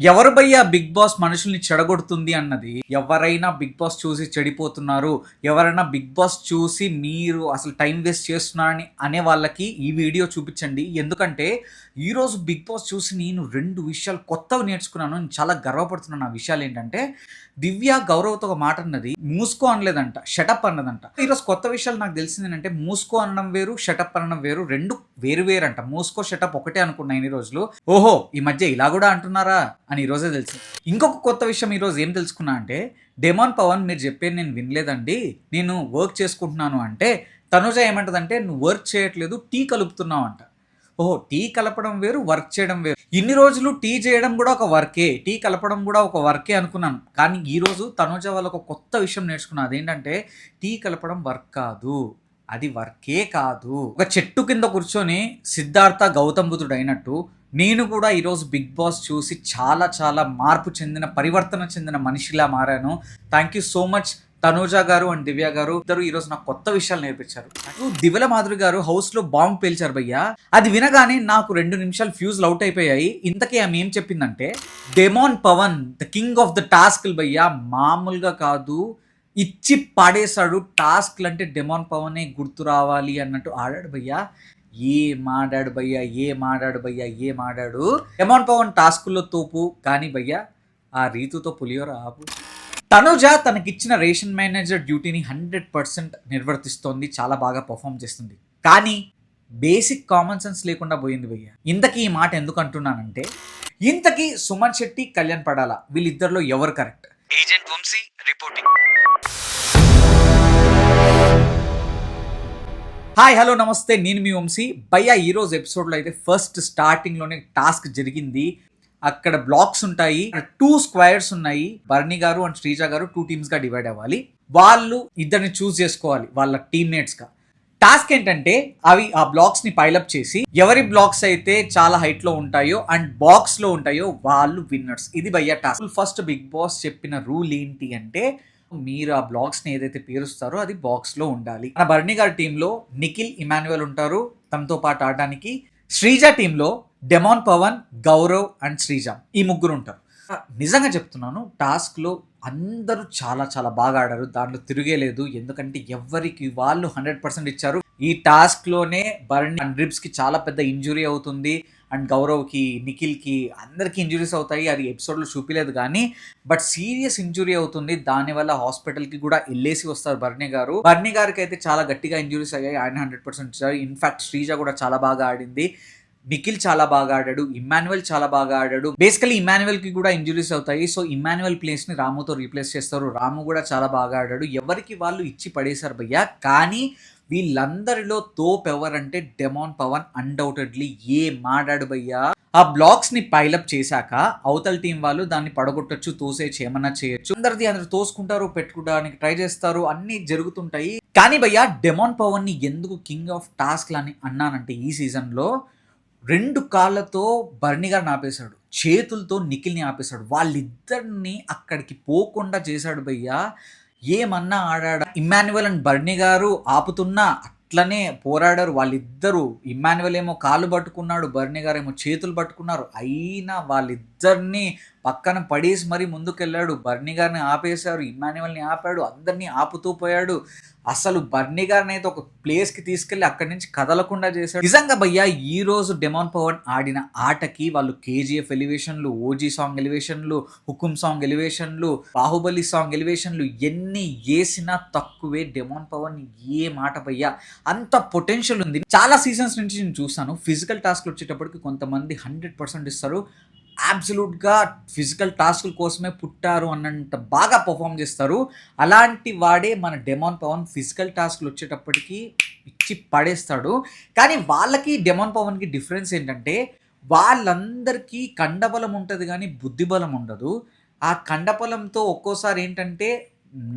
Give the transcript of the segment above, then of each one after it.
ఎవరు భయ్యా big boss మనుషుల్ని చెడగొడుతుంది అన్నది? ఎవరైనా బిగ్ బాస్ చూసి చెడిపోతున్నారు, ఎవరైనా బిగ్ బాస్ చూసి మీరు అసలు టైం వేస్ట్ చేస్తున్నారని అనే వాళ్ళకి ఈ వీడియో చూపించండి. ఎందుకంటే ఈరోజు బిగ్ బాస్ చూసి నేను 2 విషయాలు కొత్తవి నేర్చుకున్నాను. నేను చాలా గర్వపడుతున్నాను. ఆ విషయాలు ఏంటంటే, దివ్య గౌరవ్‌తో ఒక మాట అన్నది. మూసుకో అనలేదంట, షటప్ అన్నదంట. ఈరోజు కొత్త విషయాలు నాకు తెలిసింది ఏంటంటే, మూసుకో అనడం వేరు, షటప్ అనడం వేరు. 2 వేరు వేరంట. మూసుకో, షటప్ ఒకటే అనుకున్నా ఇన్ని రోజులు. ఓహో! ఈ మధ్య ఇలా కూడా అంటున్నారా అని ఈరోజే తెలిసింది. ఇంకొక కొత్త విషయం ఈరోజు ఏం తెలుసుకున్నా అంటే, డెమాన్ పవన్ మీరు చెప్పేది నేను వినలేదండి, నేను వర్క్ చేసుకుంటున్నాను అంటే, తనుజ ఏమంటదంటే, నువ్వు వర్క్ చేయట్లేదు, టీ కలుపుతున్నావు అంట. ఓహో! టీ కలపడం వేరు, వర్క్ చేయడం వేరు. ఇన్ని రోజులు టీ చేయడం కూడా ఒక వర్కే, టీ కలపడం కూడా ఒక వర్కే అనుకున్నాను. కానీ ఈరోజు తనుజ వల్ల ఒక కొత్త విషయం నేర్చుకున్నా. అదేంటంటే, టీ కలపడం వర్క్ కాదు, అది వర్కే కాదు. ఒక చెట్టు కింద కూర్చొని సిద్ధార్థ గౌతమ్ బుద్ధుడు అయినట్టు నేను కూడా ఈరోజు బిగ్ బాస్ చూసి చాలా చాలా మార్పు చెందిన, పరివర్తన చెందిన మనిషిలా మారాను. Thank you so much Tanuja గారు అండ్ దివ్య గారు. ఇద్దరు ఈరోజు నాకు కొత్త విషయాలు నేర్పించారు. నాకు దివ్యల మాధురి గారు హౌస్ లో బాంబు పేల్చారు భయ్యా. అది వినగానే నాకు 2 నిమిషాలు ఫ్యూజ్లు అవుట్ అయిపోయాయి. ఇంతకీ ఆమె ఏం చెప్పిందంటే, demon Pavan the king of the task భయ్యా, మామూలుగా కాదు, ఇచ్చి పాడేశాడు. టాస్క్లు అంటే డెమాన్ పవనే గుర్తు రావాలి అన్నట్టు ఆడాడు భయ్యా. ఏ మాడాడు. డెమాన్ పవన్ టాస్కుల్లో తోపు. కానీ భయ్యా, ఆ రీతుతో పులిహోర ఆపు. తనుజ తనకిచ్చిన రేషన్ మేనేజర్ డ్యూటీని 100% నిర్వర్తిస్తోంది. చాలా బాగా పర్ఫామ్ చేస్తుంది. కానీ బేసిక్ కామన్ సెన్స్ లేకుండా పోయింది భయ్య. ఇంతకీ ఈ మాట ఎందుకు అంటున్నానంటే, ఇంతకీ సుమన్ శెట్టి, కళ్యాణ్ పడాలా, వీళ్ళిద్దరిలో ఎవరు correct? Agent Vamsi reporting. Hi, hello, నమస్తే, నేను మీ వంశీ భయ్య. ఈరోజు ఎపిసోడ్లో అయితే ఫస్ట్ స్టార్టింగ్లోనే టాస్క్ జరిగింది. అక్కడ బ్లాక్స్ ఉంటాయి, 2 స్క్వేర్స్ ఉన్నాయి. బర్నీ గారు అండ్ శ్రీజ గారు 2 టీమ్స్గా డివైడ్ అవ్వాలి. వాళ్ళు ఇద్దరిని చూస్ చేసుకోవాలి వాళ్ళ టీమ్మేట్స్గా. టాస్క్ ఏంటంటే, అవి ఆ బ్లాక్స్ ని పైలప్ చేసి ఎవరి బ్లాక్స్ అయితే చాలా హైట్ లో ఉంటాయో అండ్ బాక్స్ లో ఉంటాయో వాళ్ళు విన్నర్స్. ఇది భయ్య టాస్క్. ఫస్ట్ బిగ్ బాస్ చెప్పిన రూల్ ఏంటి అంటే, మీరు ఆ బ్లాక్స్ ని ఏదైతే పేరుస్తారో అది బాక్స్ లో ఉండాలి. మన బర్నీ గారి టీంలో నిఖిల్, ఇమాన్యువల్ ఉంటారు తనతో పాటు ఆడడానికి. శ్రీజ టీంలో డెమాన్ పవన్, గౌరవ్ అండ్ శ్రీజ, ఈ ముగ్గురు ఉంటారు. నిజంగా చెప్తున్నాను, టాస్క్ లో అందరూ చాలా చాలా బాగా ఆడారు. దాంట్లో తిరిగేలేదు. ఎందుకంటే ఎవరికి వాళ్ళు 100% ఇచ్చారు. ఈ టాస్క్ లోనే బర్నీ అండ్ రిబ్స్ కి చాలా పెద్ద ఇంజురీ అవుతుంది. అండ్ గౌరవ్కి, నిఖిల్కి, అందరికీ ఇంజురీస్ అవుతాయి. అది ఎపిసోడ్లో చూపించలేదు కానీ, బట్ సీరియస్ ఇంజురీ అవుతుంది. దానివల్ల హాస్పిటల్కి కూడా వెళ్ళేసి వస్తారు బర్నీ గారు. బర్నీ గారికి అయితే చాలా గట్టిగా ఇంజురీస్ అయ్యాయి. ఆయన 100% ఇచ్చారు. ఇన్ఫాక్ట్ శ్రీజ కూడా చాలా బాగా ఆడింది. నిఖిల్ చాలా బాగా ఆడాడు. ఇమాన్యువల్ చాలా బాగా ఆడాడు. బేసికలీ ఇమాన్యువల్ కి కూడా ఇంజురీస్ అవుతాయి. సో ఇమాన్యువల్ ప్లేస్ ని రాముతో రీప్లేస్ చేస్తారు. రాము కూడా చాలా బాగా ఆడాడు. ఎవరికి వాళ్ళు ఇచ్చి పడేశారు భయ్యా. కానీ వీళ్ళందరిలో తోపు ఎవరంటే డెమాన్ పవన్. అన్డౌటెడ్లీ ఏ మాడాడు భయ్యా. ఆ బ్లాక్స్ ని పైలప్ చేశాక అవతల టీం వాళ్ళు దాన్ని పడగొట్టొచ్చు, తోసేయచ్చు, ఏమన్నా చేయొచ్చు. అందరు తోసుకుంటారు, పెట్టుకోవడానికి ట్రై చేస్తారు, అన్ని జరుగుతుంటాయి. కానీ భయ్యా, డెమాన్ పవన్ ని ఎందుకు కింగ్ ఆఫ్ టాస్క్ అని అన్నానంటే, ఈ సీజన్ లో 2 కాళ్ళతో బర్నీ గారిని ఆపేశాడు, చేతులతో నిఖిల్ని ఆపేశాడు. వాళ్ళిద్దరిని అక్కడికి పోకుండా చేశాడు భయ్యా. ఏమన్నా ఆడాడా? ఇమాన్యువల్ అండ్ బర్నీ గారు ఆపుతున్నా అట్లనే పోరాడారు వాళ్ళిద్దరూ. ఇమాన్యువల్ ఏమో కాళ్ళు పట్టుకున్నాడు, బర్నీ గారు ఏమో చేతులు పట్టుకున్నారు. అయినా వాళ్ళిద్దరిని పక్కన పడేసి మరీ ముందుకెళ్ళాడు. బర్నీ గారిని ఆపేశారు, ఇమాన్యువల్ని ఆపాడు, అందరినీ ఆపుతూ పోయాడు. అసలు బర్నీ గారిని అయితే ఒక ప్లేస్కి తీసుకెళ్ళి అక్కడి నుంచి కదలకుండా చేశాడు. నిజంగా భయ్యా, ఈ రోజు డెమాన్ పవన్ ఆడిన ఆటకి వాళ్ళు కేజీఎఫ్ ఎలివేషన్లు, ఓజీ సాంగ్ ఎలివేషన్లు, హుకుమ్ సాంగ్ ఎలివేషన్లు, బాహుబలి సాంగ్ ఎలివేషన్లు ఎన్ని వేసినా తక్కువే. డెమాన్ పవన్ ఏ మాట భయ్యా, అంత పొటెన్షియల్ ఉంది. చాలా సీజన్స్ నుంచి నేను చూస్తాను, ఫిజికల్ టాస్క్లు వచ్చేటప్పటికి కొంతమంది 100% ఇస్తారు. అబ్సల్యూట్గా ఫిజికల్ టాస్కుల కోసమే పుట్టారు అన్నంత బాగా పర్ఫామ్ చేస్తారు. అలాంటి వాడే మన డెమాన్ పవన్. ఫిజికల్ టాస్క్లు వచ్చేటప్పటికి ఇచ్చి పడేస్తాడు. కానీ వాళ్ళకి డెమాన్ పవన్కి డిఫరెన్స్ ఏంటంటే, వాళ్ళందరికీ కండబలం ఉంటుంది కానీ బుద్ధిబలం ఉండదు. ఆ కండబలంతో ఒక్కోసారి ఏంటంటే,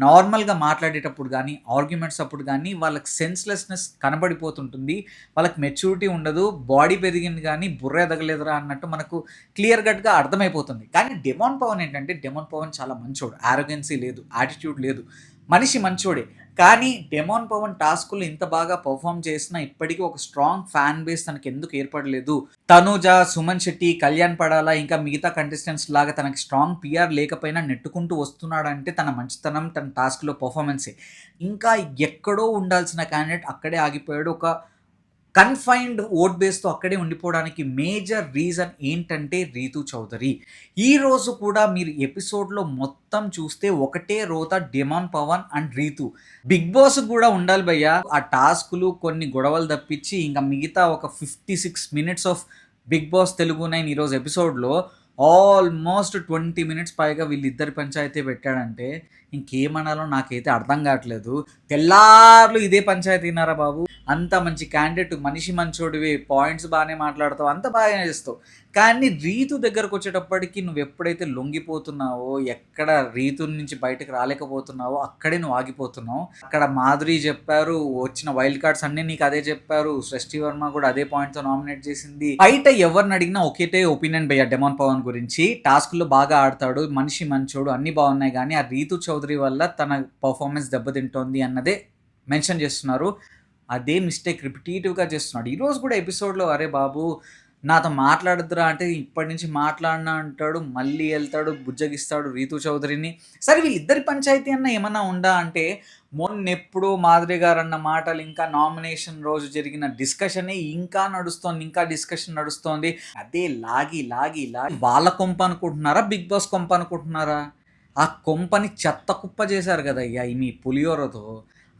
నార్మల్గా మాట్లాడేటప్పుడు కానీ, ఆర్గ్యుమెంట్స్ అప్పుడు కానీ వాళ్ళకి సెన్స్లెస్నెస్ కనబడిపోతుంటుంది. వాళ్ళకి మెచ్యూరిటీ ఉండదు. బాడీ పెరిగింది కానీ బుర్ర ఎదగలేదురా అన్నట్టు మనకు క్లియర్ కట్గా అర్థమైపోతుంది. కానీ డెమాన్ పవన్ ఏంటంటే, డెమాన్ పవన్ చాలా మంచోడు. ఆరోగెన్సీ లేదు, యాటిట్యూడ్ లేదు. మనిషి మంచోడే. కానీ డెమాన్ పవన్ టాస్క్‌లో ఇంత బాగా పెర్ఫార్మ్ చేసినా ఇప్పటికి ఒక స్ట్రాంగ్ ఫ్యాన్ బేస్ తనకెందుకు ఏర్పడలేదు? తనూజ, సుమన్ శెట్టి, కళ్యాణ్ పడాలా ఇంకా మిగతా కంటెస్టెంట్స్ లాగా తనకి స్ట్రాంగ్ పీఆర్ లేకపోయినా నెట్టుకుంటూ వస్తున్నాడంటే తన మంచితనం, తన టాస్క్‌లో పెర్ఫార్మన్సే. ఇంకా ఎక్కడో ఉండాల్సిన క్యాండిడేట్ అక్కడే ఆగిపోయాడు. ఒక కన్ఫైన్డ్ ఓట్ బేస్‌తో అక్కడే ఉండిపోవడానికి మేజర్ రీజన్ ఏంటంటే రీతూ చౌదరి. ఈరోజు కూడా మీరు ఎపిసోడ్‌లో మొత్తం చూస్తే ఒకటే రోత demon Pavan and Ritu. Bigg Boss కూడా ఉండాలి భయ్యా. ఆ టాస్క్‌లు కొన్ని గొడవలు తప్పించి ఇంకా మిగతా ఒక 56 minutes of Bigg Boss Telugu 9 ఈరోజు ఎపిసోడ్‌లో ఆల్మోస్ట్ 20 మినిట్స్ పైగా వీళ్ళిద్దరి పంచాయతీ పెట్టాడంటే ఇంకేమనాలో నాకైతే అర్థం కావట్లేదు. తెల్లార్లు ఇదే పంచాయతీనారా బాబు! అంత మంచి క్యాండిడేట్, మనిషి మంచోడివి, పాయింట్స్ బాగానే మాట్లాడతావు, అంత బాగానే చేస్తావు. కానీ రీతు దగ్గరకు వచ్చేటప్పటికి నువ్వు ఎప్పుడైతే లొంగిపోతున్నావో, ఎక్కడ రీతు నుంచి బయటకు రాలేకపోతున్నావో అక్కడే నువ్వు ఆగిపోతున్నావు. అక్కడ మాధురి చెప్పారు, వచ్చిన వైల్డ్ కార్డ్స్ అన్నీ నీకు అదే చెప్పారు, సృష్టి వర్మ కూడా అదే పాయింట్తో నామినేట్ చేసింది. బయట ఎవరిని అడిగినా ఒకటే ఒపీనియన్ భయ్యా డెమాన్ పవన్ గురించి. టాస్క్లో బాగా ఆడతాడు, మనిషి మంచోడు, అన్నీ బాగున్నాయి. కానీ ఆ రీతు చౌదరి వల్ల తన పర్ఫార్మెన్స్ దెబ్బతింటోంది అన్నదే మెన్షన్ చేస్తున్నారు. అదే మిస్టేక్ రిపిటేటివ్గా చేస్తున్నాడు. ఈరోజు కూడా ఎపిసోడ్లో అరే బాబు నాతో మాట్లాడద్దురా అంటే ఇప్పటి నుంచి మాట్లాడినా అంటాడు, మళ్ళీ వెళ్తాడు, బుజ్జగిస్తాడు రీతూ చౌదరిని. సరే వీళ్ళిద్దరి పంచాయతీ అన్న ఏమన్నా ఉందా అంటే మొన్నెప్పుడో మాధురి గారు అన్న మాటలు, ఇంకా నామినేషన్ రోజు జరిగిన డిస్కషనే ఇంకా నడుస్తోంది, ఇంకా డిస్కషన్ నడుస్తోంది. అదే లాగి లాగి లాగి వాళ్ళ కొంప అనుకుంటున్నారా, బిగ్ బాస్ కొంప అనుకుంటున్నారా? ఆ కొంపని చెత్త కుప్ప చేశారు కదా అయ్యా ఈ మీ పులిహోరతో.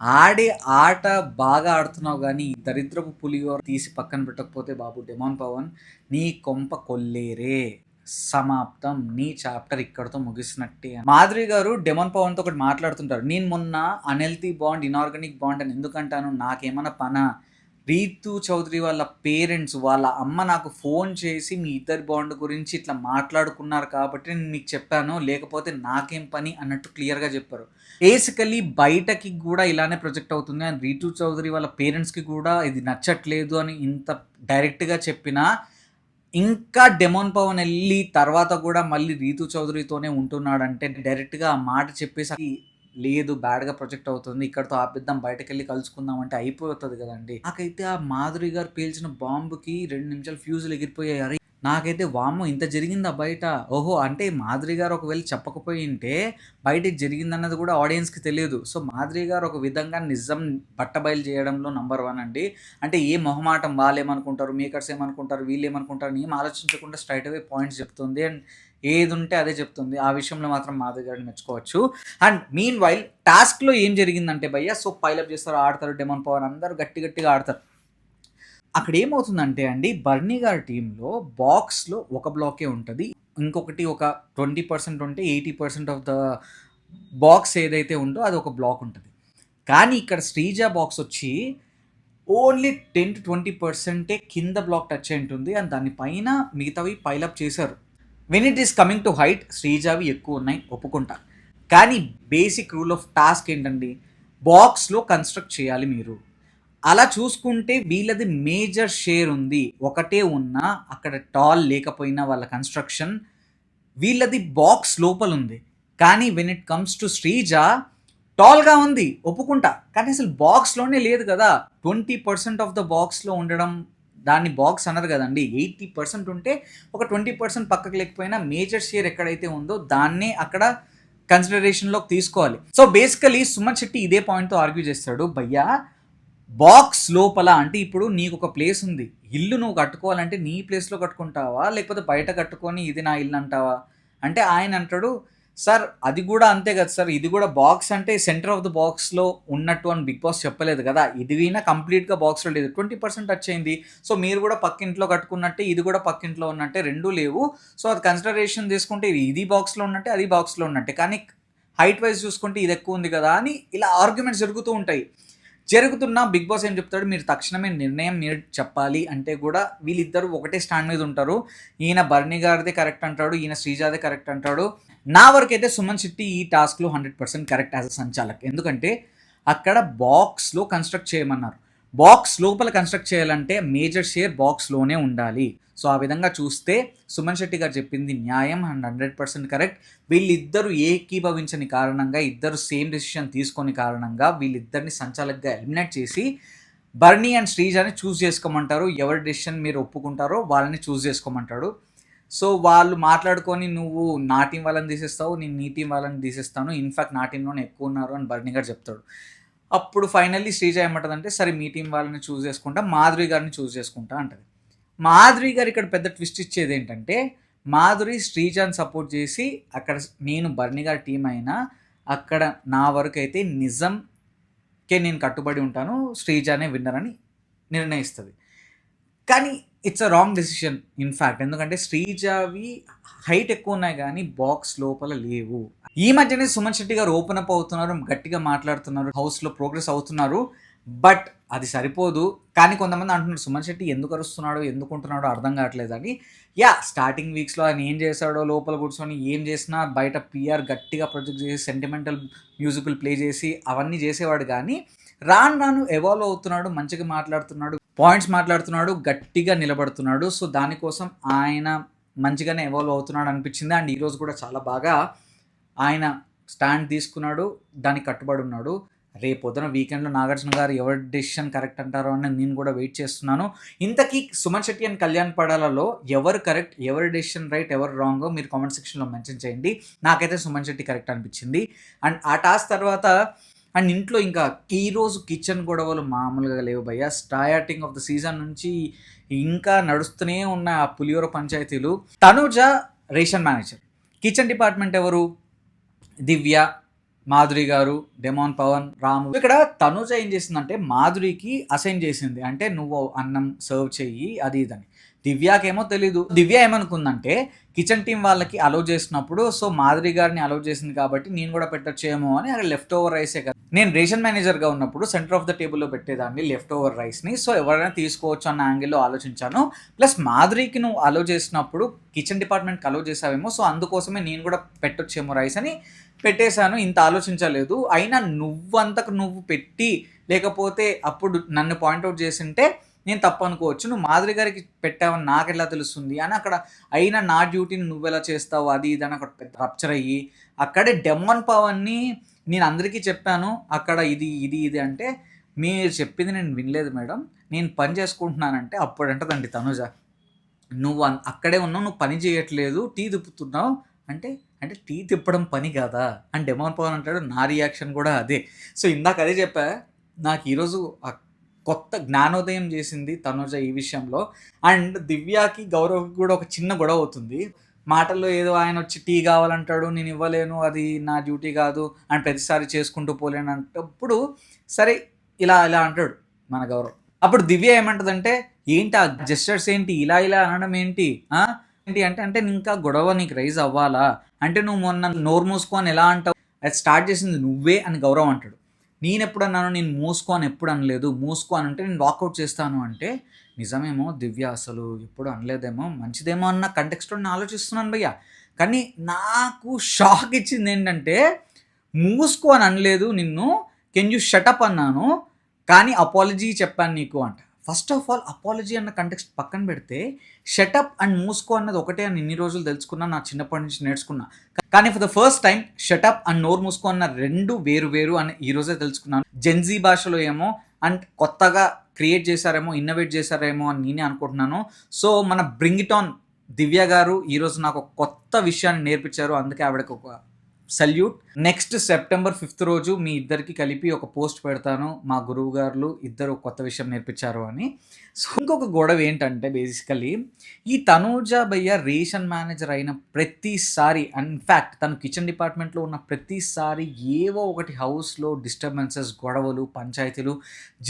ఆడే ఆట బాగా ఆడుతున్నావు కానీ ఈ దరిద్రపు పులిహోర తీసి పక్కన పెట్టకపోతే బాబు డెమాన్ పవన్ నీ కొంప కొల్లేరే, సమాప్తం, నీ చాప్టర్ ఇక్కడతో ముగిసినట్టే. మాధురి గారు డెమాన్ పవన్తో ఒకటి మాట్లాడుతుంటారు, నేను మొన్న అన్హెల్తీ బాండ్, ఇనార్గానిక్ బాండ్ అని ఎందుకంటాను, నాకేమన్నా పనా? రీతూ చౌదరి వాళ్ళ పేరెంట్స్, వాళ్ళ అమ్మ నాకు ఫోన్ చేసి మీ ఇద్దరి బాండ్ గురించి ఇట్లా మాట్లాడుకున్నారు కాబట్టి నేను మీకు చెప్పాను, లేకపోతే నాకేం పని అన్నట్టు క్లియర్గా చెప్పారు. బేసికలీ బయటకి కూడా ఇలానే ప్రొజెక్ట్ అవుతుంది అండ్ రీతూ చౌదరి వాళ్ళ పేరెంట్స్కి కూడా ఇది నచ్చట్లేదు అని ఇంత డైరెక్ట్గా చెప్పినా ఇంకా డెమాన్ పవన్ వెళ్ళి తర్వాత కూడా మళ్ళీ రీతూ చౌదరితోనే ఉంటున్నాడంటే డైరెక్ట్గా ఆ మాట చెప్పేసి లేదు బ్యాడ్గా ప్రొజెక్ట్ అవుతుంది, ఇక్కడతో ఆపిద్దాం, బయటకెళ్ళి కలుసుకుందాం అంటే అయిపోతుంది కదండి. నాకైతే ఆ మాధురి గారు పేల్చిన బాంబుకి 2 నిమిషాలు ఫ్యూజులు ఎగిరిపోయాయి. నాకైతే వామ్మో ఇంత జరిగిందా బయట, ఓహో అంటే మాధురి గారు ఒకవేళ చెప్పకపోయి ఉంటే బయట జరిగిందన్నది కూడా ఆడియన్స్కి తెలియదు. సో మాధురి గారు ఒక విధంగా నిజం బట్టబయలు చేయడంలో నంబర్ 1 అండి. అంటే ఏ మొహమాటం, వాళ్ళు ఏమనుకుంటారు, మేకర్స్ ఏమనుకుంటారు, వీళ్ళు ఏమనుకుంటారు ఏం ఆలోచించకుండా స్ట్రైట్ అవే పాయింట్స్ చెప్తుంది అండ్ ఏది ఉంటే అదే చెప్తుంది. ఆ విషయంలో మాత్రం మాధురి గారిని మెచ్చుకోవచ్చు. అండ్ మీన్ వైల్ టాస్క్లో ఏం జరిగిందంటే భయ్య, సో పైలప్ చేస్తారు, ఆడతారు, డెమాన్ పవన్ అందరూ గట్టిగా ఆడతారు. అక్కడ ఏమవుతుందంటే అండి, బర్నీ గారి టీంలో బాక్స్లో ఒక బ్లాకే ఉంటుంది, ఇంకొకటి ఒక 20% ఉంటే 80% ఆఫ్ ద బాక్స్ ఏదైతే ఉందో అది ఒక బ్లాక్ ఉంటుంది. కానీ ఇక్కడ శ్రీజ బాక్స్ వచ్చి ఓన్లీ 10-20% కింద బ్లాక్ టచ్ అయి ఉంటుంది అండ్ దానిపైన మిగతావి పైలప్ చేశారు. When it is coming to height శ్రీజావి ఎక్కువ ఉన్నాయి ఒప్పుకుంటా. కానీ బేసిక్ రూల్ ఆఫ్ టాస్క్ ఏంటండి, బాక్స్లో కన్స్ట్రక్ట్ చేయాలి మీరు. అలా చూసుకుంటే వీళ్ళది మేజర్ షేర్ ఉంది, ఒకటే ఉన్నా అక్కడ టాల్ లేకపోయినా వాళ్ళ కన్స్ట్రక్షన్, వీళ్ళది బాక్స్ లోపల ఉంది. కానీ when it comes to Sreeja టాల్గా ఉంది ఒప్పుకుంటా, కానీ అసలు బాక్స్లోనే లేదు కదా. 20% ఆఫ్ ద బాక్స్లో ఉండడం దాన్ని బాక్స్ అనరు కదండి. 80% ఉంటే ఒక 20% పక్కకు లేకపోయినా మేజర్ షేర్ ఎక్కడైతే ఉందో దాన్నే అక్కడ కన్సిడరేషన్లోకి తీసుకోవాలి. సో బేసికలీ సుమన్ శెట్టి ఇదే పాయింట్తో ఆర్గ్యూ చేస్తాడు, భయ్యా బాక్స్ లోపల అంటే ఇప్పుడు నీకు ఒక ప్లేస్ ఉంది, ఇల్లు నువ్వు కట్టుకోవాలంటే నీ ప్లేస్లో కట్టుకుంటావా లేకపోతే బయట కట్టుకొని ఇది నా ఇల్లు అంటావా అంటే ఆయన అంటాడు, సార్ అది కూడా అంతే కదా సార్, ఇది కూడా బాక్స్ అంటే సెంటర్ ఆఫ్ ద బాక్స్లో ఉన్నట్టు అని బిగ్ బాస్ చెప్పలేదు కదా, ఇది వినా కంప్లీట్గా బాక్స్లో లేదు, 20% టచ్ అయింది. సో మీరు కూడా పక్కింట్లో కట్టుకున్నట్టే ఇది కూడా పక్కింట్లో ఉన్నట్టే, రెండూ లేవు. సో అది కన్సిడరేషన్ తీసుకుంటే ఇది బాక్స్లో ఉన్నట్టే అది బాక్స్లో ఉన్నట్టే, కానీ హైట్ వైజ్ చూసుకుంటే ఇది ఎక్కువ ఉంది కదా అని ఇలా ఆర్గ్యుమెంట్స్ జరుగుతున్నా బిగ్ బాస్ ఏం చెప్తాడు, మీరు తక్షణమే నిర్ణయం మీరు చెప్పాలి అంటే కూడా వీళ్ళిద్దరూ ఒకటే స్టాండ్ మీద ఉంటారు. ఈయన బర్నీ గారిదే కరెక్ట్ అంటాడు, ఈయన శ్రీజాదే కరెక్ట్ అంటాడు. నా వరకైతే సుమన్ శెట్టి ఈ టాస్క్లో 100% కరెక్ట్ యాజ్ అ సంచాలక్. ఎందుకంటే అక్కడ బాక్స్లో కన్స్ట్రక్ట్ చేయమన్నారు, బాక్స్ లోపల కన్స్ట్రక్ట్ చేయాలంటే మేజర్ షేర్ బాక్స్లోనే ఉండాలి. సో ఆ విధంగా చూస్తే సుమన్ శెట్టి గారు చెప్పింది న్యాయం అండ్ 100% కరెక్ట్. వీళ్ళిద్దరూ ఏకీభవించని కారణంగా, ఇద్దరు సేమ్ డెసిషన్ తీసుకొని కారణంగా వీళ్ళిద్దరిని సంచాలకుగా ఎలిమినేట్ చేసి బర్నీ అండ్ శ్రీజాని చూస్ చేసుకోమంటారు. ఎవరి డెసిషన్ మీరు ఒప్పుకుంటారో వాళ్ళని చూస్ చేసుకోమంటాడు. సో వాళ్ళు మాట్లాడుకొని నువ్వు నా టీం వాళ్ళని తీసేస్తావు, నేను నీ టీం వాళ్ళని తీసేస్తాను, ఇన్ఫాక్ట్ నా టీంలోనే ఎక్కువ ఉన్నారు అని బర్నీ గారు చెప్తాడు. అప్పుడు ఫైనల్లీ శ్రీజ ఏమంటదంటే సరే మీ టీం వాళ్ళని చూస్ చేసుకుంటా, మాధురి గారిని చూస్ చేసుకుంటా అంటది. మాధురి గారు ఇక్కడ పెద్ద ట్విస్ట్ ఇచ్చేది ఏంటంటే మాధురి శ్రీజాని సపోర్ట్ చేసి అక్కడ నేను బర్నీ గారి టీం అయినా అక్కడ నా వరకు అయితే నిజంకే నేను కట్టుబడి ఉంటాను, శ్రీజానే విన్నర్ అని నిర్ణయిస్తుంది. కానీ it's a wrong decision in fact. ఎందుకంటే శ్రీజావి హైట్ ఎక్కువ ఉన్నాయి కానీ బాక్స్ లోపల లేవు. ఈ మధ్యనే సుమన్ శెట్టి గారు ఓపెన్ అప్ అవుతున్నారు, గట్టిగా మాట్లాడుతున్నారు, హౌస్లో ప్రోగ్రెస్ అవుతున్నారు. బట్ అది సరిపోదు. కానీ కొంతమంది అంటున్నారు సుమన్ శెట్టి ఎందుకు అరుస్తున్నాడో ఎందుకుంటున్నాడో అర్థం కావట్లేదు అని. స్టార్టింగ్ వీక్స్లో ఆయన ఏం చేశాడో, లోపల కూర్చొని ఏం చేసినా బయట పిఆర్ గట్టిగా ప్రొజెక్ట్ చేసి సెంటిమెంటల్ మ్యూజిక్లు ప్లే చేసి అవన్నీ చేసేవాడు. కానీ రాను రాను ఎవాల్వ్ అవుతున్నాడు, మంచిగా మాట్లాడుతున్నాడు, పాయింట్స్ మాట్లాడుతున్నాడు, గట్టిగా నిలబడుతున్నాడు. సో దానికోసం ఆయన మంచిగానే ఎవాల్వ్ అవుతున్నాడు అనిపించింది. అండ్ ఈరోజు కూడా చాలా బాగా ఆయన స్టాండ్ తీసుకున్నాడు, దానికి కట్టుబడి ఉన్నాడు. రేపొద్దున వీకెండ్లో నాగార్జున గారు ఎవరి డెసిషన్ కరెక్ట్ అంటారో అని నేను కూడా వెయిట్ చేస్తున్నాను. ఇంతకీ సుమన్ శెట్టి అండ్ కళ్యాణ్ పడాలలో ఎవరు కరెక్ట్, ఎవరి డెసిషన్ రైట్, ఎవరు రాంగో మీరు కామెంట్ సెక్షన్లో మెన్షన్ చేయండి. నాకైతే సుమన్ శెట్టి కరెక్ట్ అనిపించింది. అండ్ ఆ టాస్క్ తర్వాత అండ్ ఇంట్లో ఇంకా ఈరోజు కిచెన్ గొడవలు మామూలుగా లేవు భయ్య. స్టార్టింగ్ ఆఫ్ ద సీజన్ నుంచి ఇంకా నడుస్తూనే ఉన్న ఆ పులిహోర పంచాయతీలు. Tanuja ration manager, kitchen department ఎవరు, దివ్య, మాధురి గారు, డెమాన్ పవన్, రాము. ఇక్కడ తనుజ ఏం చేసిందంటే మాధురికి అసైన్ చేసింది, అంటే నువ్వు అన్నం సర్వ్ చెయ్యి అది ఇదని. దివ్యాకేమో తెలీదు. దివ్య ఏమనుకుందంటే కిచెన్ టీం వాళ్ళకి అలౌ చేసినప్పుడు సో మాధురి గారిని అలౌ చేసింది కాబట్టి నేను కూడా పెట్టచ్చేమో అని అక్కడ లెఫ్ట్ ఓవర్ రైసే కదా. నేను రేషన్ మేనేజర్గా ఉన్నప్పుడు సెంటర్ ఆఫ్ ద టేబుల్లో పెట్టేదాన్ని లెఫ్ట్ ఓవర్ రైస్ని. సో ఎవరైనా తీసుకోవచ్చు అన్న యాంగిల్లో ఆలోచించాను. ప్లస్ మాధురికి నువ్వు అలౌ చేసినప్పుడు కిచెన్ డిపార్ట్మెంట్కి అలౌ చేసావేమో, సో అందుకోసమే నేను కూడా పెట్టొచ్చేమో రైస్ అని పెట్టేశాను. ఇంత ఆలోచించలేదు. అయినా నువ్వంతకు నువ్వు పెట్టి లేకపోతే అప్పుడు నన్ను పాయింట్అవుట్ చేసింటే నేను తప్పు అనుకోవచ్చు. నువ్వు మాధురి గారికి పెట్టావని నాకు ఎలా తెలుస్తుంది అని అక్కడ అయినా నా డ్యూటీని నువ్వెలా చేస్తావు అది ఇది అని అక్కడ పెద్ద రప్చర్ అయ్యి అక్కడే డెమాన్ పవన్ని నేను అందరికీ చెప్పాను అక్కడ ఇది ఇది ఇది అంటే మీరు చెప్పింది నేను వినలేదు మేడం, నేను పని చేసుకుంటున్నానంటే అప్పుడు అంటదండి తనుజ నువ్వు అక్కడే ఉన్నావు, నువ్వు పని చేయట్లేదు, టీ తిప్పుతున్నావు అంటే అంటే టీ తిప్పడం పని కాదా అని డెమాన్ పవన్ అంటాడు. నా రియాక్షన్ కూడా అదే. సో ఇందాక అదే చెప్పా, నాకు ఈరోజు కొత్త జ్ఞానోదయం చేసింది తనుజ ఈ విషయంలో. అండ్ దివ్యాకి గౌరవ్కి కూడా ఒక చిన్న గొడవ అవుతుంది. మాటల్లో ఏదో ఆయన వచ్చి టీ కావాలంటాడు, నేను ఇవ్వలేను, అది నా డ్యూటీ కాదు అండ్ ప్రతిసారి చేసుకుంటూ పోలేను అంటప్పుడు సరే ఇలా ఇలా అంటాడు మన గౌరవ్. అప్పుడు దివ్య ఏమంటదంటే ఏంటి ఆ జెస్చర్స్ ఏంటి, ఇలా ఇలా అనడం ఏంటి ఏంటి అంటే అంటే ఇంకా గొడవ నీకు రైజ్ అవ్వాలా అంటే నువ్వు మొన్న నోరు మూసుకొని ఎలా అంటావు, అది స్టార్ట్ చేసింది నువ్వే అని గౌరవ్ అంటాడు. నేను ఎప్పుడు అన్నాను, నేను మూసుకో అని ఎప్పుడు అనలేదు, మూసుకో అని అంటే నేను వాకౌట్ చేస్తాను అంటే నిజమేమో దివ్య అసలు ఎప్పుడు అనలేదేమో, మంచిదేమో అన్న కంటెక్స్ట్లో నేను ఆలోచిస్తున్నాను భయ్య. కానీ నాకు షాక్ ఇచ్చింది ఏంటంటే మూసుకో అని అనలేదు నిన్ను, కెన్ యూ షటప్ అన్నాను కానీ అపాలజీ చెప్పాను నీకు అంట. ఫస్ట్ ఆఫ్ ఆల్ అపాలజీ అన్న కంటెక్స్ట్ పక్కన పెడితే షటప్ అండ్ మూసుకో అన్నది ఒకటే అని ఇన్ని రోజులు తెలుసుకున్నా, నా చిన్నప్పటి నుంచి నేర్చుకున్నా. కానీ for the first time shut up and నోరు మూసుకో అన్న రెండు వేరు వేరు అని ఈరోజే తెలుసుకున్నాను. జెన్జీ భాషలో ఏమో అండ్ కొత్తగా క్రియేట్ చేశారేమో, ఇన్నోవేట్ చేశారేమో అని నేనే అనుకుంటున్నాను. సో మన బ్రింగ్ ఇట్ ఆన్ దివ్య గారు ఈరోజు నాకు ఒక కొత్త విషయాన్ని నేర్పించారు, అందుకే ఆవిడకి ఒక సల్యూట్. నెక్స్ట్ సెప్టెంబర్ 5th రోజు మీ ఇద్దరికి కలిపి ఒక పోస్ట్ పెడతాను, మా గురువు గారు ఇద్దరు కొత్త విషయం నేర్పించారు అని. సో ఇంకొక గొడవ ఏంటంటే బేసికలీ ఈ తనూజ భయ్య రేషన్ మేనేజర్ అయిన ప్రతిసారి, ఇన్ఫ్యాక్ట్ తను కిచెన్ డిపార్ట్మెంట్లో ఉన్న ప్రతిసారి ఏవో ఒకటి హౌస్లో డిస్టర్బెన్సెస్, గొడవలు, పంచాయతీలు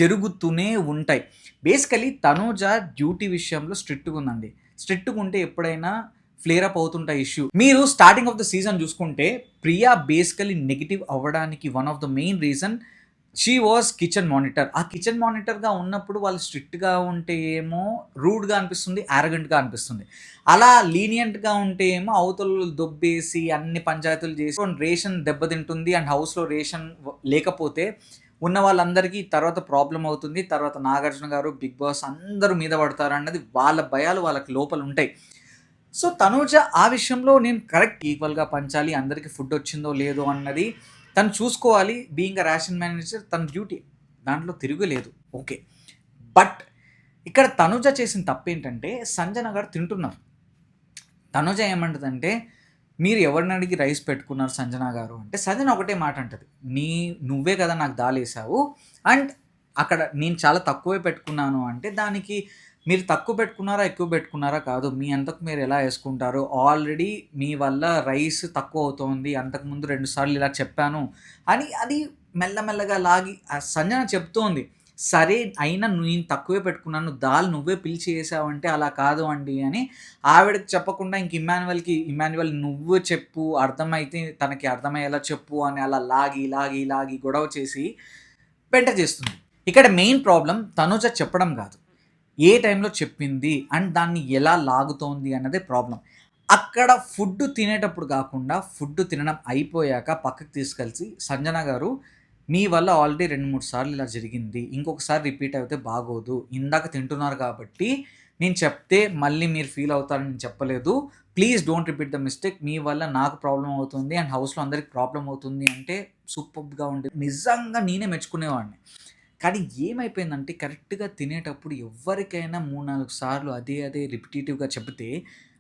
జరుగుతూనే ఉంటాయి. బేసికలీ తనూజ డ్యూటీ విషయంలో స్ట్రిక్ట్గా ఉందండి. స్ట్రిక్ట్గా ఉంటే ఎప్పుడైనా ఫ్లేర్ అప్ అవుతుంటాయి ఇష్యూ. మీరు స్టార్టింగ్ ఆఫ్ ద సీజన్ చూసుకుంటే ప్రియా బేసికలీ నెగిటివ్ అవ్వడానికి one of the main reason she was kitchen monitor. ఆ కిచెన్ మానిటర్గా ఉన్నప్పుడు వాళ్ళు స్ట్రిక్ట్గా ఉంటే ఏమో రూడ్గా అనిపిస్తుంది, యారగెంట్గా అనిపిస్తుంది. అలా లీనియంట్గా ఉంటే ఏమో అవతలు దొబ్బేసి అన్ని పంచాయతీలు చేసి రేషన్ దెబ్బతింటుంది. అండ్ హౌస్లో రేషన్ లేకపోతే ఉన్న వాళ్ళందరికీ తర్వాత ప్రాబ్లమ్ అవుతుంది. తర్వాత నాగార్జున గారు, బిగ్ బాస్ అందరూ మీద పడతారు అన్నది వాళ్ళ భయాలు వాళ్ళకి లోపల ఉంటాయి. సో, తనూజ ఆ విషయంలో నేను కరెక్ట్ ఈక్వల్‌గా పంచాలి. అందరికి ఫుడ్ వచ్చిందో లేదో అన్నది తను చూసుకోవాలి. బీయింగ్ ఎ రేషన్ మేనేజర్ తన డ్యూటీ. దాంట్లో తిరుగులేదు. ఓకే. బట్ ఇక్కడ తనూజ చేసిన తప్పేంటంటే సంజన గారు తింటున్నారు. తనూజ ఏమంటదంటే, "మీరు ఎవరిని అడిగి రైస్ పెట్టుకున్నారు సంజన గారు" అంటే సంజన ఒకటే మాట అంటది. "నువ్వే కదా నాకు దాలేసావు. అండ్ అక్కడ నేను చాలా తక్కువే పెట్టుకున్నాను" అంటే దానికి మీరు తక్కువ పెట్టుకున్నారా, ఎక్కువ పెట్టుకున్నారా కాదు. మీ అంతకు మీరు ఎలా యేసుకుంటారో ఆల్రెడీ మీ వల్ల రైస్ తక్కువ అవుతోంది. అంతకుముందు 2 సార్లు ఇలా చెప్పాను అని అది మెల్లమెల్లగా లాగి సంజన చెప్తోంది. సరే అయినా నేను తక్కువే పెట్టుకున్నాను. దాల్ నువ్వే పిలిచి యేసావంటే అలా కాదు అండి అని ఆవిడకి చెప్పకుండా ఇంక ఇమ్మాన్యుయల్ నువ్వు చెప్పు అర్థమైతే తనకి అర్థమయ్యేలా చెప్పు అని అలా లాగి గొడవ చేసి పెంట చేస్తుంది. ఇక్కడ మెయిన్ ప్రాబ్లమ్ తనూజ చెప్పడం కాదు. ఏ టైంలో చెప్పింది అండ్ దాన్ని ఎలా లాగుతోంది అన్నదే ప్రాబ్లం. అక్కడ ఫుడ్ తినేటప్పుడు కాకుండా ఫుడ్ తినడం అయిపోయాక పక్కకు తీసుకెళ్ళి సంజన గారు మీ వల్ల ఆల్రెడీ 2, 3 సార్లు ఇలా జరిగింది. ఇంకొకసారి రిపీట్ అయితే బాగోదు. ఇందాక తింటున్నారు కాబట్టి నేను చెప్తే మళ్ళీ మీరు ఫీల్ అవుతారని నేను చెప్పలేదు. Please don't repeat the mistake. మీ వల్ల నాకు ప్రాబ్లమ్ అవుతుంది అండ్ హౌస్‌లో అందరికి ప్రాబ్లమ్ అవుతుంది అంటే సూపర్బ్‌గా ఉండేది. నిజంగా నేనే మెచ్చుకునేవాడిని. కానీ ఏమైపోయిందంటే కరెక్ట్‌గా తినేటప్పుడు ఎవ్వరికైనా 3, 4 సార్లు అదే రిపిటీటివ్‌గా చెప్తే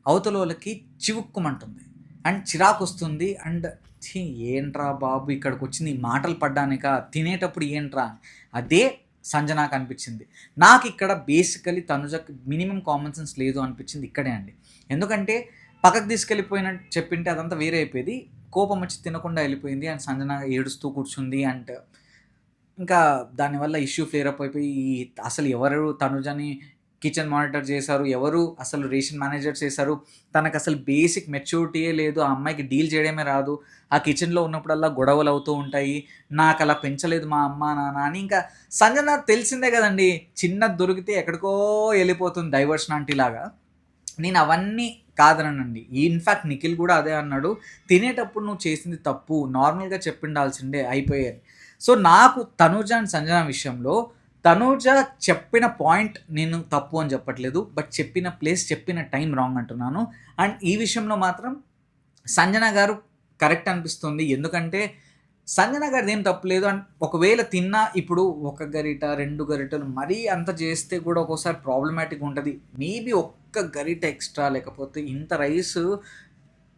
అవతలోళ్ళకి చివుక్కుమంటుంది. అండ్ చిరాకొస్తుంది. అండ్ ఛీ! ఏంట్రా బాబు ఇక్కడికొచ్చింది ఈ మాటలు పడ్డానికా? తినేటప్పుడు ఏంట్రా? అదే సంజనాకి అనిపించింది. నాకిక్కడ బేసికల్లీ తనుజకి మినిమమ్ కామన్ సెన్స్ లేదు అనిపించింది ఇక్కడే అండి. ఎందుకంటే పక్కకు తీసుకెళ్ళిపోయినట్టు చెప్పింటే అదంతా వేరే అయిపోయేది. కోపం వచ్చి తినకుండా వెళ్ళిపోయింది. అండ్ సంజన ఏడుస్తూ కూర్చుంది. అండ్ ఇంకా దానివల్ల ఇష్యూ ఫ్లేర్ అప్ అయిపోయి అసలు ఎవరు తనుజని కిచెన్ మానిటర్ చేశారు, ఎవరు అసలు రేషన్ మేనేజర్ చేశారు, తనకు అసలు బేసిక్ మెచ్యూరిటీయే లేదు, ఆ అమ్మాయికి డీల్ చేయడమే రాదు, ఆ కిచెన్లో ఉన్నప్పుడల్లా గొడవలు అవుతూ ఉంటాయి, నాకు అలా పెంచలేదు మా అమ్మ నాన్న అని. ఇంకా సంజన తెలిసిందే కదండి, చిన్నది దొరికితే ఎక్కడికో వెళ్ళిపోతుంది డైవర్షన్ ఆంటీ లాగా. నేను అవన్నీ కాదననండి. ఇన్‌ఫాక్ట్ నిఖిల్ కూడా అదే అన్నాడు. తినేటప్పుడు నువ్వు చేసింది తప్పు. నార్మల్‌గా చెప్పుండాల్సిందే అయిపోయాయి. సో, నాకు తనూజ అండ్ సంజన విషయంలో తనూజ చెప్పిన పాయింట్ నేను తప్పు అని చెప్పట్లేదు. బట్ చెప్పిన ప్లేస్, చెప్పిన టైం రాంగ్ అంటున్నాను. అండ్ ఈ విషయంలో మాత్రం సంజన గారు కరెక్ట్ అనిపిస్తుంది. ఎందుకంటే సంజన గారిదేం తప్పు లేదు. అండ్ ఒకవేళ తిన్నా ఇప్పుడు ఒక గరిట, 2 గరిటెలు మరీ అంత చేస్తే కూడా ఒక్కోసారి ప్రాబ్లమాటిక్‌గా ఉంటది. మేబీ ఒక్క గరిట ఎక్స్‌ట్రా లేకపోతే ఇంత రైసు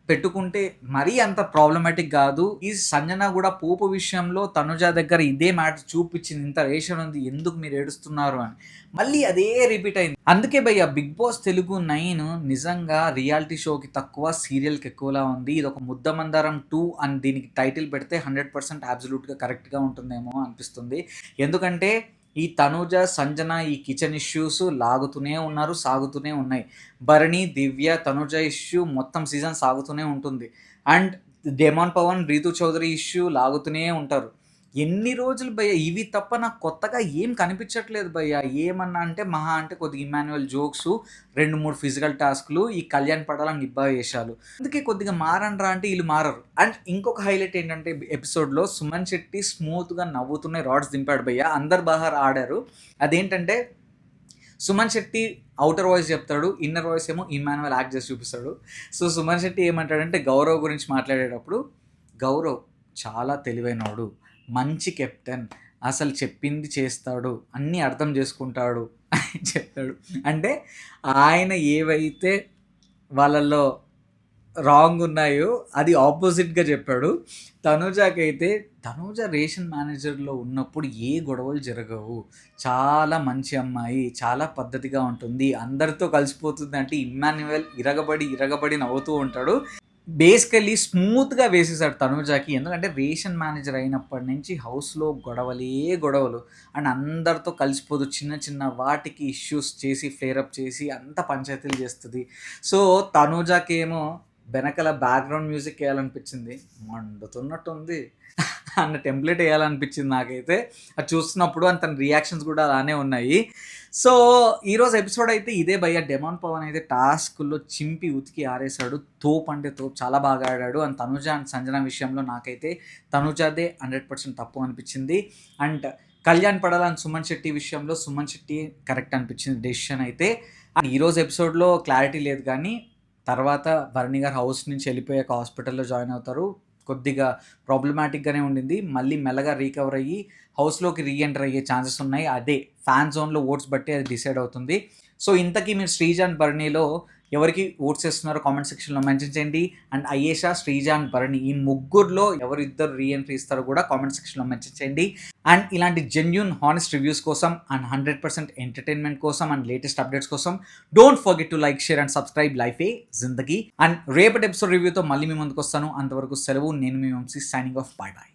పెట్టుకుంటే మరీ అంత ప్రాబ్లమాటిక్ గాదు. ఈ సంజన గూడా పోపు విషయంలో తనుజ దగ్గర ఇదే మ్యాటర్ చూపిచ్చింది. ఇంత రేషన్ ఉంది. ఎందుకు మీరు ఏడుస్తున్నారు అని. మళ్ళీ అదే రిపీట్ అయింది. అందుకే భయ్యా 'బిగ్ బాస్ తెలుగు 9' నిజంగా రియాలిటీ షోకి తక్కువ, సీరియల్‌కి ఎక్కువలా ఉంది. ఇదొక 'ముద్దమందారం 2' అని దీనికి టైటిల్ పెడితే 100% అబ్సల్యూట్‌గా కరెక్ట్‌గా ఉంటుందేమో అనిపిస్తుంది. ఎందుకంటే ఈ తనూజ, సంజన ఈ కిచెన్ ఇష్యూస్ లాగుతూనే ఉన్నారు, సాగుతూనే ఉన్నాయి. భరణి, దివ్య, తనుజ ఇష్యూ మొత్తం సీజన్ సాగుతూనే ఉంటుంది. And demon Pawan, Rithu Chowdary issue లాగుతూనే ఉంటారు. ఎన్ని రోజులు భయ్యా ఇవి తప్ప నాకు కొత్తగా ఏం కనిపించట్లేదు భయ్యా. ఏమన్నా అంటే మహా అంటే కొద్దిగా ఇమ్మాన్యుయల్ జోక్సు, 2, 3 ఫిజికల్ టాస్క్‌లు, ఈ కళ్యాణ్ పడాల నిబ్బా వేషాలు. అందుకే కొద్దిగా మారండ్రా అంటే ఈళ్ళు మారరు. అండ్ ఇంకొక హైలైట్ ఏంటంటే ఎపిసోడ్‌లో సుమన్ శెట్టి స్మూత్‌గా నవ్వుతూనే రాడ్స్ దింపాడు భయ్యా. అందరు బహార్ ఆడారు. అదేంటంటే సుమన్ శెట్టి ఔటర్ వాయిస్ చెప్తాడు. ఇన్నర్ వాయిస్ ఏమో ఇమ్మాన్యుయల్ యాక్ట్ చేసి చూపిస్తాడు. సో, సుమన్ శెట్టి ఏమంటాడంటే గౌరవ్ గురించి మాట్లాడేటప్పుడు, "గౌరవ్ చాలా తెలివైనోడు, మంచి కెప్టెన్, అసలు చెప్పింది చేస్తాడు, అన్నీ అర్థం చేసుకుంటాడు" అని చెప్తాడు. అంటే ఆయన ఏవైతే వాళ్ళలో రాంగ్ ఉన్నాయో అది ఆపోజిట్‌గా చెప్పాడు. తనూజకైతే తనూజ రేషన్ మేనేజర్‌లో ఉన్నప్పుడు ఏ గొడవలు జరగవు. చాలా మంచి అమ్మాయి, చాలా పద్ధతిగా ఉంటుంది, అందరితో కలిసిపోతుంది అంటే ఇమ్మాన్యుయల్ ఇరగబడి నవ్వుతూ ఉంటాడు. బేసికల్లీ స్మూత్‌గా వేసేసాడు తనూజకి. ఎందుకంటే రేషన్ మేనేజర్ అయినప్పటి నుంచి హౌస్‌లో గొడవలే గొడవలు. అండ్ అందరితో కలిసిపోదు. చిన్న వాటికి ఇష్యూస్ చేసి ఫ్లేర్ అప్ చేసి అంత పంచాయతీలు చేస్తది. సో, తనూజకేమో వెనకాల బ్యాక్‌గ్రౌండ్ మ్యూజిక్ ఎయాలనిపించింది. మండుతున్నట్టుంది. అన్న టెంప్లెట్ వేయాలనిపించింది నాకైతే అది చూస్తున్నప్పుడు. అండ్ తన రియాక్షన్స్ కూడా అలానే ఉన్నాయి. సో ఈరోజు ఎపిసోడ్ అయితే ఇదే భయ్య. డెమాన్ పవన్ అయితే టాస్క్లో చింపి ఉతికి ఆరేసాడు. తోపు అంటే తోపు, చాలా బాగా ఆడాడు. అండ్ తనుజ అండ్ సంజన విషయంలో నాకైతే తనుజాదే 100% తప్పు అనిపించింది. అండ్ కళ్యాణ్ పడాల అండ్ సుమన్ శెట్టి విషయంలో సుమన్ శెట్టి కరెక్ట్ అనిపించింది డెసిషన్ అయితే. అండ్ ఈరోజు ఎపిసోడ్లో క్లారిటీ లేదు, కానీ తర్వాత భరణి గారు హౌస్ నుంచి వెళ్ళిపోయాక హాస్పిటల్లో జాయిన్ అవుతారు. కొద్దిగా ప్రాబ్లమాటిక్గానే ఉండింది. మళ్ళీ మెల్లగా రీకవర్ అయ్యి హౌస్లోకి రీఎంటర్ అయ్యే ఛాన్సెస్ ఉన్నాయి. అదే ఫ్యాన్ జోన్లో ఓట్స్ బట్టి అది డిసైడ్ అవుతుంది. సో ఇంతకీ మీరు శ్రీజ అండ్ భరణిలో ఎవరికి ఓట్స్ వేస్తున్నారో కామెంట్ సెక్షన్లో మెన్షన్ చేయండి. అండ్ అయేషా, శ్రీజ అండ్ భరణి ఈ ముగ్గురులో ఎవరిద్దరు రీఎంట్రీ ఇస్తారో కూడా కామెంట్ సెక్షన్లో మెన్షన్ చేయండి. అండ్ ఇలాంటి జెన్యూన్ హానెస్ట్ రివ్యూస్ కోసం అండ్ 100% ఎంటర్టైన్మెంట్ కోసం అండ్ లేటెస్ట్ అప్డేట్స్ కోసం don't forget to like, share and subscribe లైఫే జిందగీ. అండ్ రేపటి ఎపిసోడ్ రివ్యూతో మళ్ళీ మీ ముందుకు వస్తాను. అంతవరకు సెలవు. నేను మీ Vamsi, signing off. Bye by.